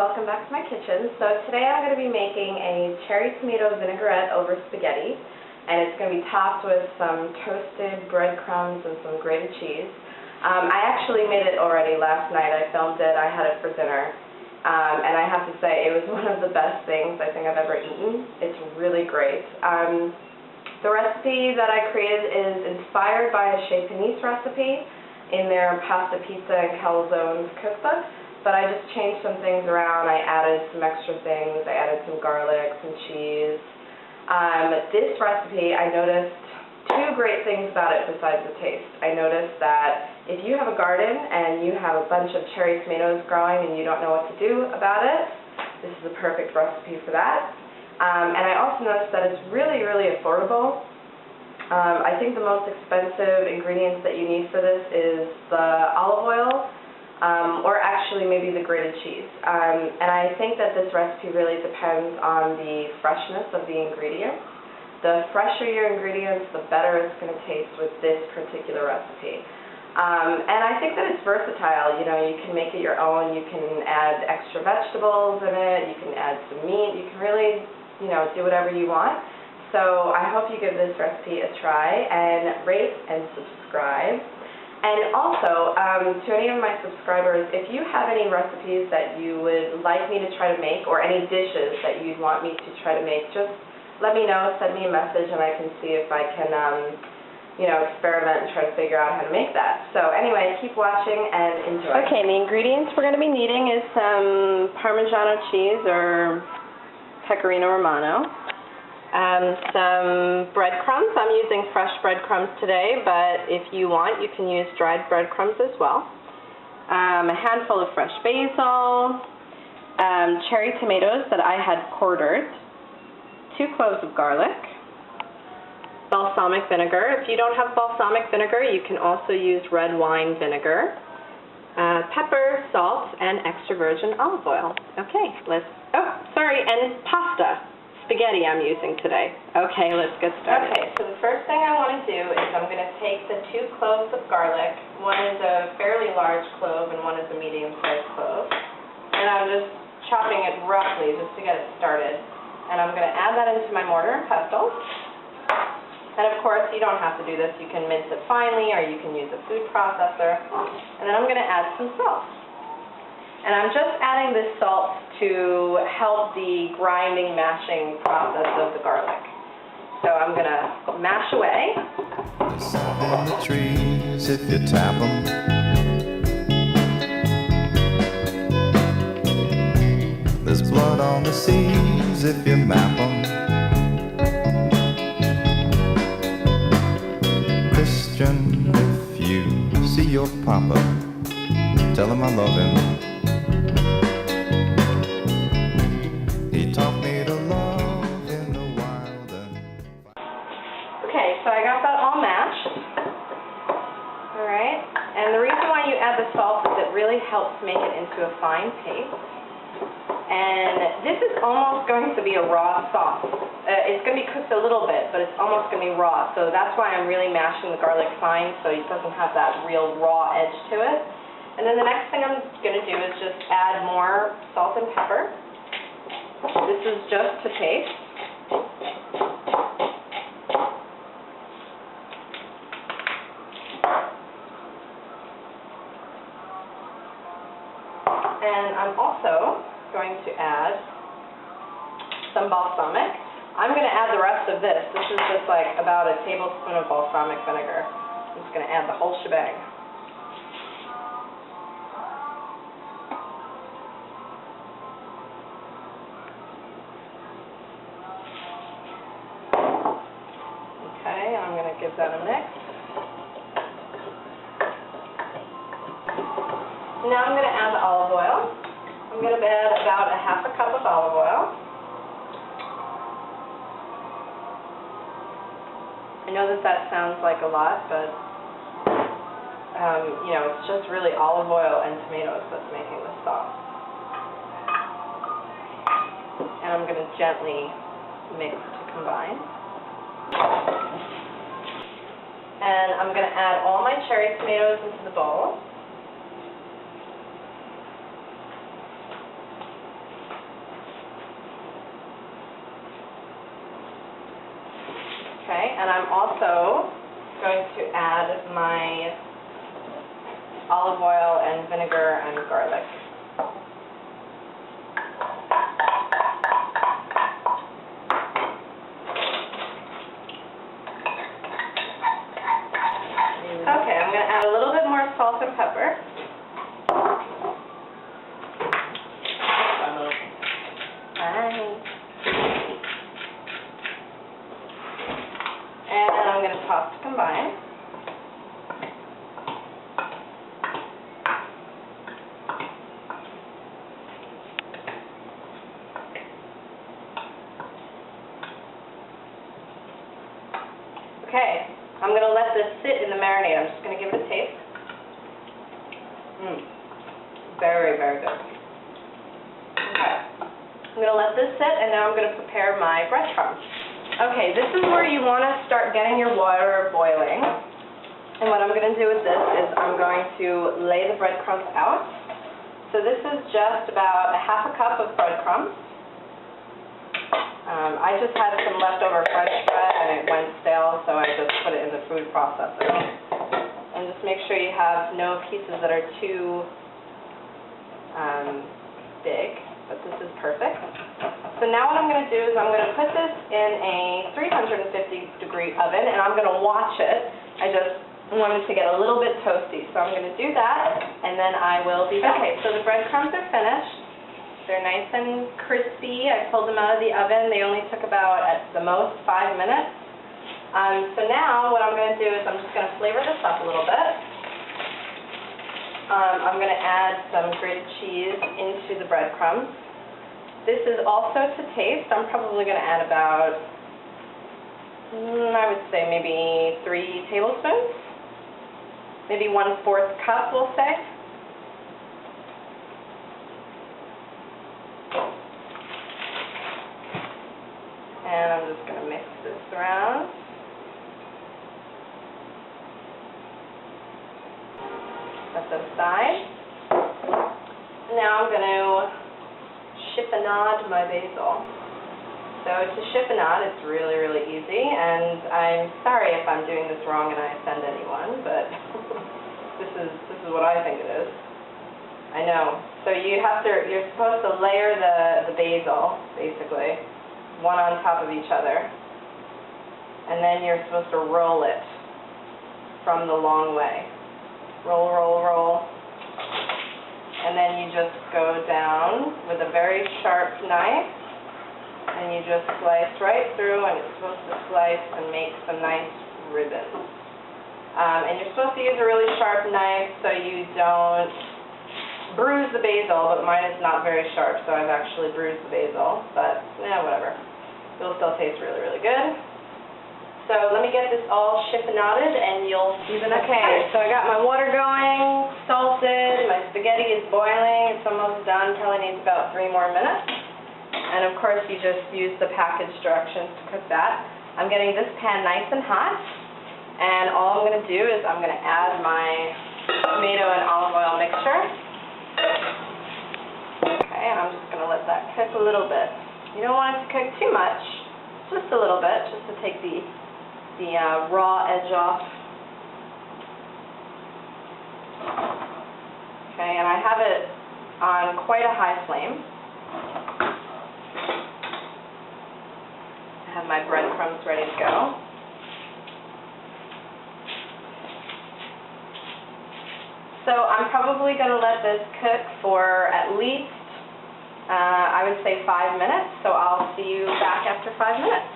welcome back to my kitchen. So today I'm going to be making a cherry tomato vinaigrette over spaghetti, and it's going to be topped with some toasted breadcrumbs and some grated cheese. I actually made it already last night. I filmed it. I had it for dinner, and I have to say it was one of the best things I think I've ever eaten. It's really great. The recipe that I created is inspired by a Chez Panisse recipe in their pasta, pizza, and calzones cookbook. But I just changed some things around. I added some extra things. I added some garlic, some cheese. This recipe, I noticed two great things about it besides the taste. I noticed that if you have a garden and you have a bunch of cherry tomatoes growing and you don't know what to do about it, this is a perfect recipe for that. And I also noticed that it's really, really affordable. I think the most expensive ingredients that you need for this is the olive oil, or actually maybe the grated cheese. And I think that this recipe really depends on the freshness of the ingredients. The fresher your ingredients, the better it's going to taste with this particular recipe. And I think that it's versatile. You know, you can make it your own. You can add extra vegetables in it. You can add some meat. You can really, you know, do whatever you want. So I hope you give this recipe a try and rate and subscribe. And also, to any of my subscribers, if you have any recipes that you would like me to try to make, or any dishes that you'd want me to try to make, just let me know, send me a message, and I can see if I can, you know, experiment and try to figure out how to make that. So anyway, keep watching and enjoy. Okay, the ingredients we're going to be needing is some Parmesan cheese, or Pecorino Romano. Some breadcrumbs. I'm using fresh breadcrumbs today, but if you want, you can use dried breadcrumbs as well. A handful of fresh basil, cherry tomatoes that I had quartered, 2 cloves of garlic, balsamic vinegar. If you don't have balsamic vinegar, you can also use red wine vinegar, pepper, salt, and extra virgin olive oil. Okay, and pasta. Spaghetti I'm using today. Okay, let's get started. Okay, so the first thing I want to do is I'm going to take the 2 cloves of garlic. One is a fairly large clove and one is a medium-sized clove. And I'm just chopping it roughly just to get it started. And I'm going to add that into my mortar and pestle. And of course, you don't have to do this. You can mince it finely, or you can use a food processor. And then I'm going to add some salt. And I'm just adding this salt to help the grinding, mashing process of the garlic. So I'm going to mash away. There's salt in the trees if you tap them. There's blood on the seas if you map them. Christian, if you see your papa, tell him I love him. He taught me to love in the wild. Okay, so I got that all mashed. Alright, and the reason why you add the salt is it really helps make it into a fine paste. And this is almost going to be a raw sauce. It's going to be cooked a little bit, but it's almost going to be raw. So that's why I'm really mashing the garlic fine, so it doesn't have that real raw edge to it. And then the next thing I'm going to do is just add more salt and pepper. This is just to taste. And I'm also going to add some balsamic. I'm going to add the rest of this. This is just like about a tablespoon of balsamic vinegar. I'm just going to add the whole shebang. I'm going to give that a mix. Now I'm going to add the olive oil. I'm going to add about a half a cup of olive oil. I know that that sounds like a lot, but you know, it's just really olive oil and tomatoes that's making the sauce. And I'm going to gently mix to combine. And I'm going to add all my cherry tomatoes into the bowl. and I'm also going to add my olive oil and vinegar and garlic. Okay, I'm going to add a little bit more salt and pepper. And I'm going to toss to combine. Okay, I'm going to let this sit in the marinade. I'm just going to give it a taste. Very, very good. Okay, I'm going to let this sit, and now I'm going to prepare my breadcrumbs. Okay, this is where you want to start getting your water boiling. And what I'm going to do with this is I'm going to lay the breadcrumbs out. So this is just about a half a cup of breadcrumbs. I just had some leftover French bread and it went stale, so I just put it in the food processor. And just make sure you have no pieces that are too big, but this is perfect. So now what I'm going to do is I'm going to put this in a 350-degree oven, and I'm going to watch it. I just want it to get a little bit toasty, so I'm going to do that, and then I will be back. Okay, so the breadcrumbs are finished. They're nice and crispy. I pulled them out of the oven. They only took about, at the most, 5 minutes. So now what I'm going to do is I'm just going to flavor this up a little bit. I'm going to add some grated cheese into the breadcrumbs. This is also to taste. I'm probably going to add about, I would say maybe 3 tablespoons. Maybe 1/4 cup, we'll say. And I'm just going to mix this around. Set this aside. Now I'm going to chiffonade my basil. So to chiffonade, it's really, really easy, and I'm sorry if I'm doing this wrong and I offend anyone, but this is what I think it is. I know. So you're supposed to layer the basil, basically, one on top of each other, and then you're supposed to roll it from the long way. Roll, roll, roll. And then you just go down with a very sharp knife, and you just slice right through, and it's supposed to slice and make some nice ribbons. And you're supposed to use a really sharp knife so you don't bruise the basil, but mine is not very sharp, so I've actually bruised the basil, but yeah, whatever. It'll still taste really, really good. So let me get this all chiffonaded, and you'll see the next part. Okay, so I got my water going, salted, my spaghetti is boiling, it's almost done, probably needs about 3 more minutes. And of course you just use the package directions to cook that. I'm getting this pan nice and hot, and all I'm going to do is I'm going to add my tomato and olive oil mixture. Okay, and I'm just going to let that cook a little bit. You don't want it to cook too much, just a little bit, just to take the raw edge off. Okay, and I have it on quite a high flame. I have my breadcrumbs ready to go. So I'm probably going to let this cook for at least I would say 5 minutes, so I'll see you back after 5 minutes.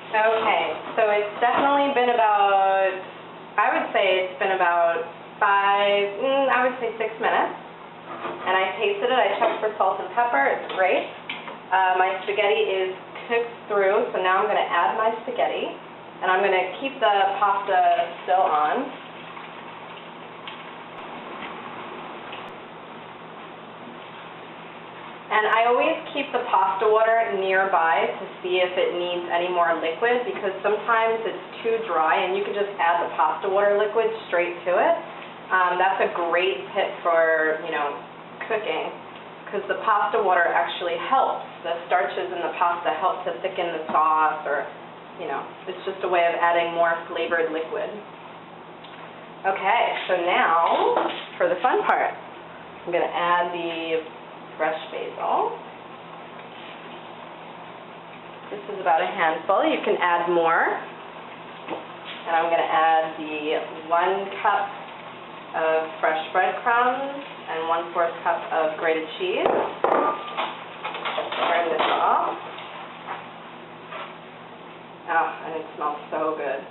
Okay, so it's definitely been about, I would say it's been about 6 minutes. And I tasted it, I checked for salt and pepper, it's great. My spaghetti is cooked through, so now I'm going to add my spaghetti. And I'm going to keep the pasta still on. And I always keep the pasta water nearby to see if it needs any more liquid, because sometimes it's too dry and you can just add the pasta water liquid straight to it. That's a great tip for, cooking. because the pasta water actually helps. The starches in the pasta help to thicken the sauce, or, you know, it's just a way of adding more flavored liquid. Okay, so now for the fun part. I'm going to add the fresh basil. This is about a handful. You can add more. And I'm going to add the 1 cup of fresh breadcrumbs and 1/4 cup of grated cheese. Turn this off. Oh, and it smells so good.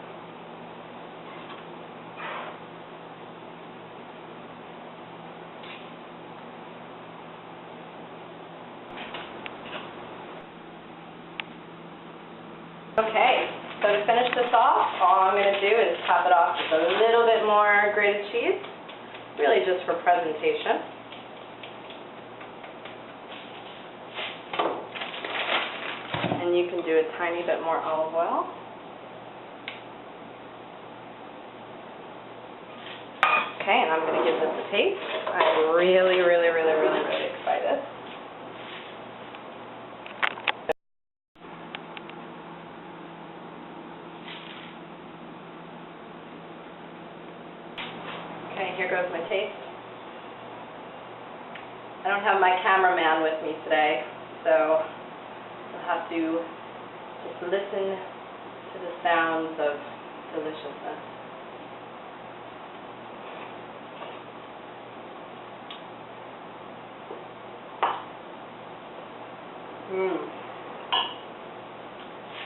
Okay, so to finish this off, all I'm going to do is top it off with a little bit more grated cheese, really just for presentation. And you can do a tiny bit more olive oil. Okay, and I'm going to give this a taste. I'm really excited. Okay, here goes my taste. I don't have my cameraman with me today, so I'll have to just listen to the sounds of deliciousness.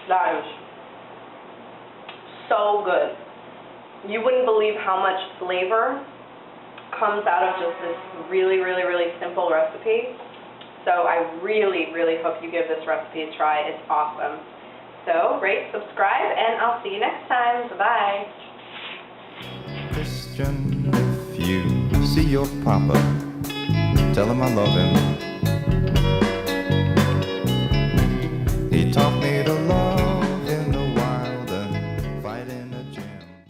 That is so good. You wouldn't believe how much flavor comes out of just this really simple recipe. So I really hope you give this recipe a try. It's awesome. So rate, subscribe, and I'll see you next time. Bye-bye. Christian, if you see your papa, tell him I love him. He taught me to love